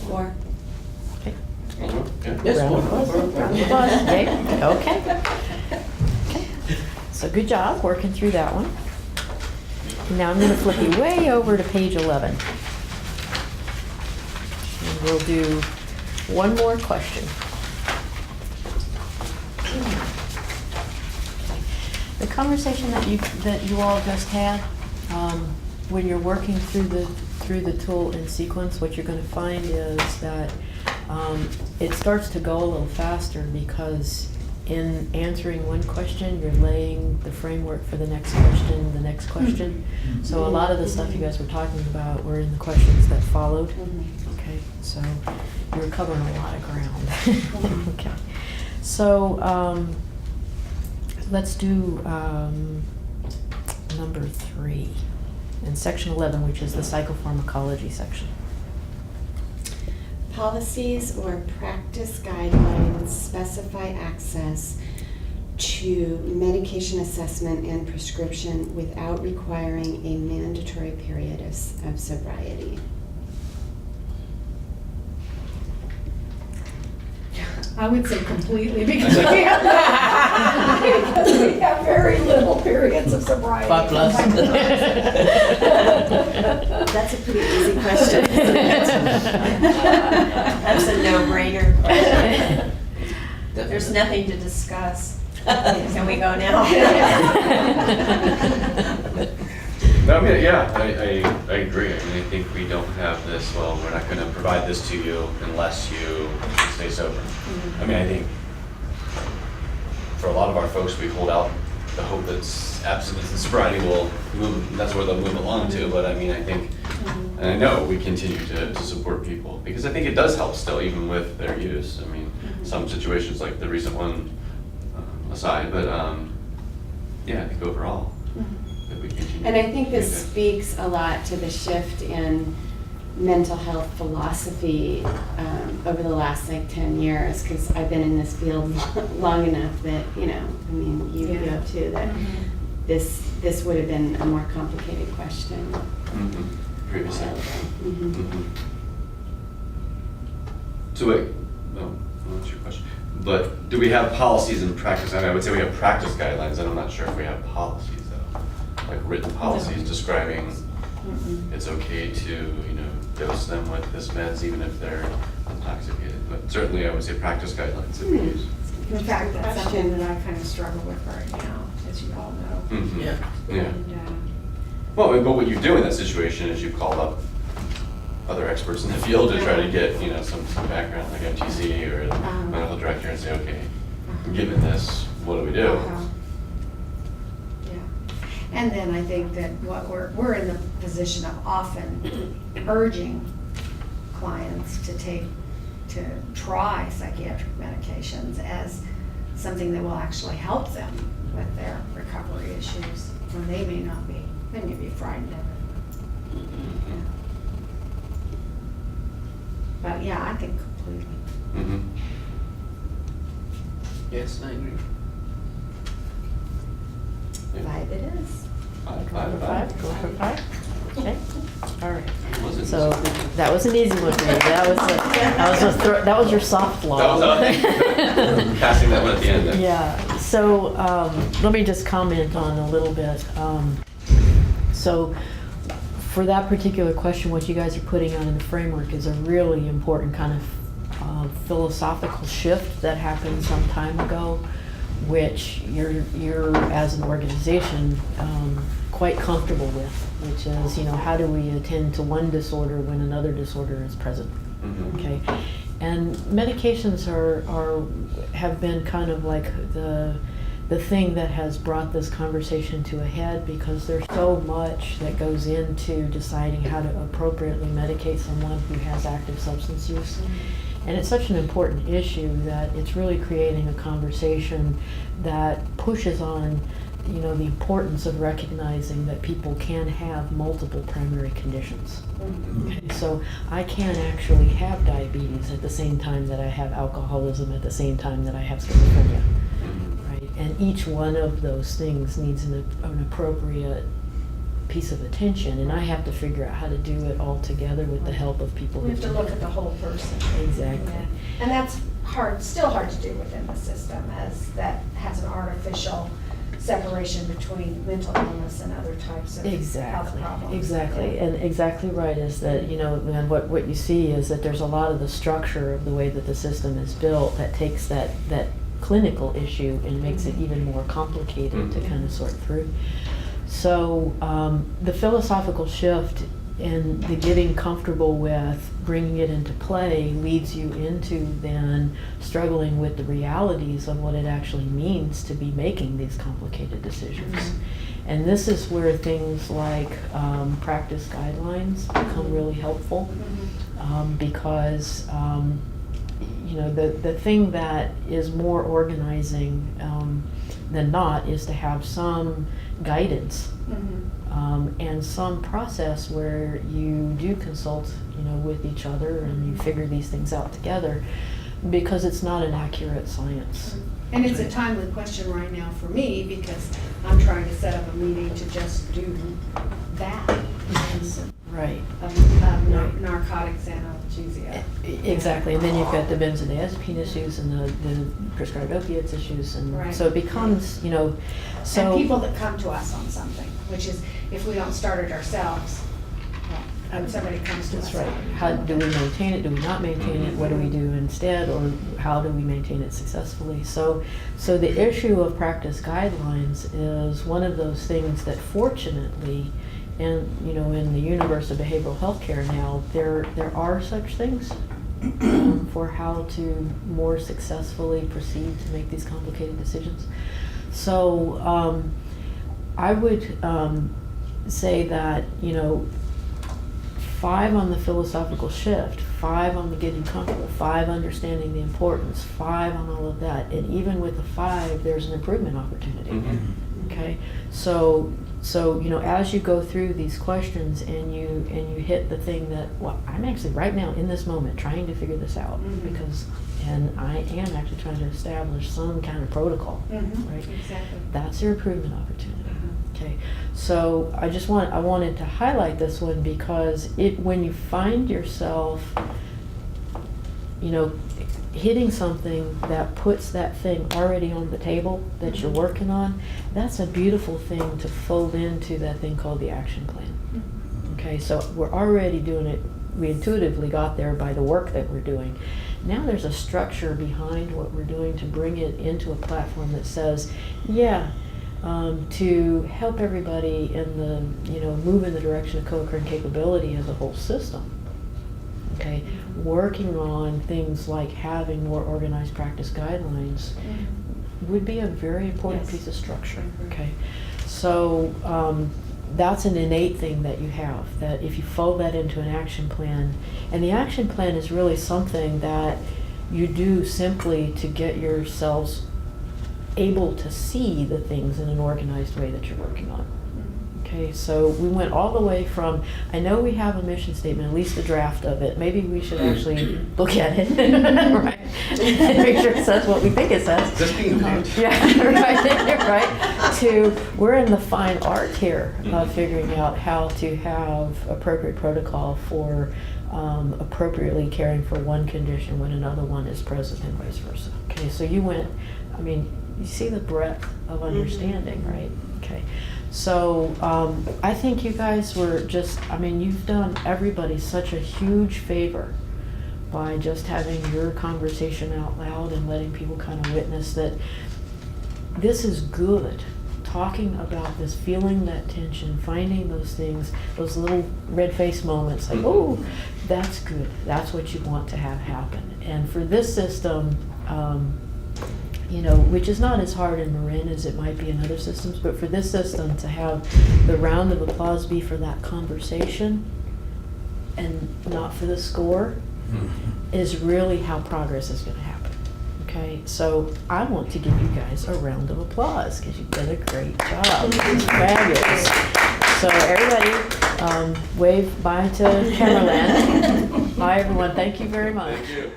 4. Okay. Yes, Round of four. applause. Round of applause. Okay. Okay. So good job working through that one. Now I'm going to flip you way over to page 11. And we'll do one more question. The conversation that you all just had, when you're working through the tool in sequence, what you're going to find is that it starts to go a little faster because in answering one question, you're laying the framework for the next question. So a lot of the stuff you guys were talking about were in the questions that followed. Okay, so you're covering a lot of ground. Okay, so let's do number 3 in section 11, which is the psychopharmacology section. Policies or practice guidelines specify access to medication assessment and prescription without requiring a mandatory period of sobriety. I would say completely because we have because we have very little periods of sobriety. 5 plus. That's a pretty easy question. That's a no-brainer question. There's Definitely. nothing to discuss. Can we go now? No, I mean, yeah, I agree. I mean, I think we don't have this, well, we're not gonna provide this to you unless you stay sober. I mean, I think for a lot of our folks, we hold out the hope that abstinence and sobriety will move, that's where they'll move along to, but I mean, I think, and I know we continue to support people, because I think it does help still, even with their use. I mean, some situations like the recent one aside, but yeah, I think overall, that we continue. And I think this to- speaks a lot to the shift in mental health philosophy over the last like 10 years, because I've been in this field long enough that, you know, I mean, you have too, that this would have been a more complicated question. Previously. Mm-hmm. So wait, no, what's your question? But do we have policies and practice? I mean, I would say we have practice guidelines, and I'm not sure if we have policies though. Like written policies describing it's okay to, you know, dose them with this meds even if they're intoxicated. But certainly I would say practice guidelines that we use. In fact, that's something that I kind of struggle with right now, as you all know. Yeah. Yeah. And, Well, but what you do in that situation is you call up other experts in the field to try to get, you know, some background, like MTC or the medical director, and say, okay, given this, what do we do? Yeah. And then I think that what we're in the position of often urging clients to try psychiatric medications as something that will actually help them with their recovery issues, when they may not be. They may be frightened of it. But yeah, I think completely. Yes, I agree. 5 it is. Five. Go for 5. Okay. All right. Was it- So that was an easy one for you. That was your soft That law. was passing that one at the end there. Yeah. So let me just comment on a little bit. So for that particular question, what you guys are putting on in the framework is a really important kind of philosophical shift that happened some time ago, which you're as an organization quite comfortable with, which is, you know, how do we attend to one disorder when another disorder is present? Okay, and medications have been kind of like the thing that has brought this conversation to a head, because there's so much that goes into deciding how to appropriately medicate someone who has active substance use. And it's such an important issue that it's really creating a conversation that pushes on, you know, the importance of recognizing that people can have multiple primary conditions. Okay, so I can actually have diabetes at the same time that I have alcoholism, at the same time that I have schizophrenia. Right? And each one of those things needs an appropriate piece of attention, and I have to figure out how to do it all together with the help of people We who have to do look it. at the whole person. Exactly. Yeah. And that's hard, still hard to do within the system, as that has an artificial separation between mental illness and other types of health Exactly, problems. exactly, Yeah. and exactly right is that, and what you see is that there's a lot of the structure of the way that the system is built that takes that clinical issue and makes it even more complicated to kind of sort through. So the philosophical shift and the getting comfortable with bringing it into play leads you into then struggling with the realities of what it actually means to be making these complicated decisions. And this is where things like practice guidelines become really helpful, because the thing that is more organizing than not is to have some guidance and some process where you do consult with each other and you figure these things out together, because it's not an accurate science. And it's a timely question right now for me, because I'm trying to set up a meeting to just do that. Right. Narcotics analgesia. Exactly, and then you've got the benzodiazepine issues and the prescribed opiates issues, and Right. so it becomes, And so. people that come to us on something, which is, if we don't start it ourselves, when somebody comes to us. That's right. How do we maintain it? Do we not maintain it? What do we do instead? Or how do we maintain it successfully? So the issue of practice guidelines is one of those things that fortunately, and in the universe of behavioral health care now, there are such things for how to more successfully proceed to make these complicated decisions. So I would say that, 5 on the philosophical shift, 5 on the getting comfortable, 5 understanding the importance, 5 on all of that. And even with the 5, there's an improvement opportunity. Okay, so as you go through these questions and you hit the thing that, well, I'm actually right now in this moment trying to figure this out, and I am actually trying to establish some kind of protocol, right? Exactly. That's your improvement opportunity. Okay, so I wanted to highlight this one because when you find yourself, hitting something that puts that thing already on the table that you're working on, that's a beautiful thing to fold into that thing called the action plan. Okay, so we're already doing it. We intuitively got there by the work that we're doing. Now there's a structure behind what we're doing to bring it into a platform that says, to help everybody in the, move in the direction of co-occurring capability as a whole system. Okay, working on things like having more organized practice guidelines would be a very important Yes. piece of structure. Okay, so that's an innate thing that you have, that if you fold that into an action plan, and the action plan is really something that you do simply to get yourselves able to see the things in an organized way that you're working on. Okay, so we went all the way from, I know we have a mission statement, at least a draft of it. Maybe we should actually look at it, right? And make sure it says what we think it says. Is this being taped? Yeah, right. To, we're in the fine art here of figuring out how to have appropriate protocol for appropriately caring for one condition when another one is present and vice versa. Okay, so you went, you see the breadth of understanding, right? Okay. So I think you guys were just, you've done everybody such a huge favor by just having your conversation out loud and letting people kind of witness that this is good. Talking about this, feeling that tension, finding those things, those little red face moments, like, oh, that's good. That's what you want to have happen. And for this system, which is not as hard in Marin as it might be in other systems, but for this system to have the round of applause be for that conversation and not for the score is really how progress is going to happen. Okay, so I want to give you guys a round of applause because you've done a great job. It's fabulous. So everybody, wave bye to Cameraland. Bye everyone. Thank you very much. Thank you.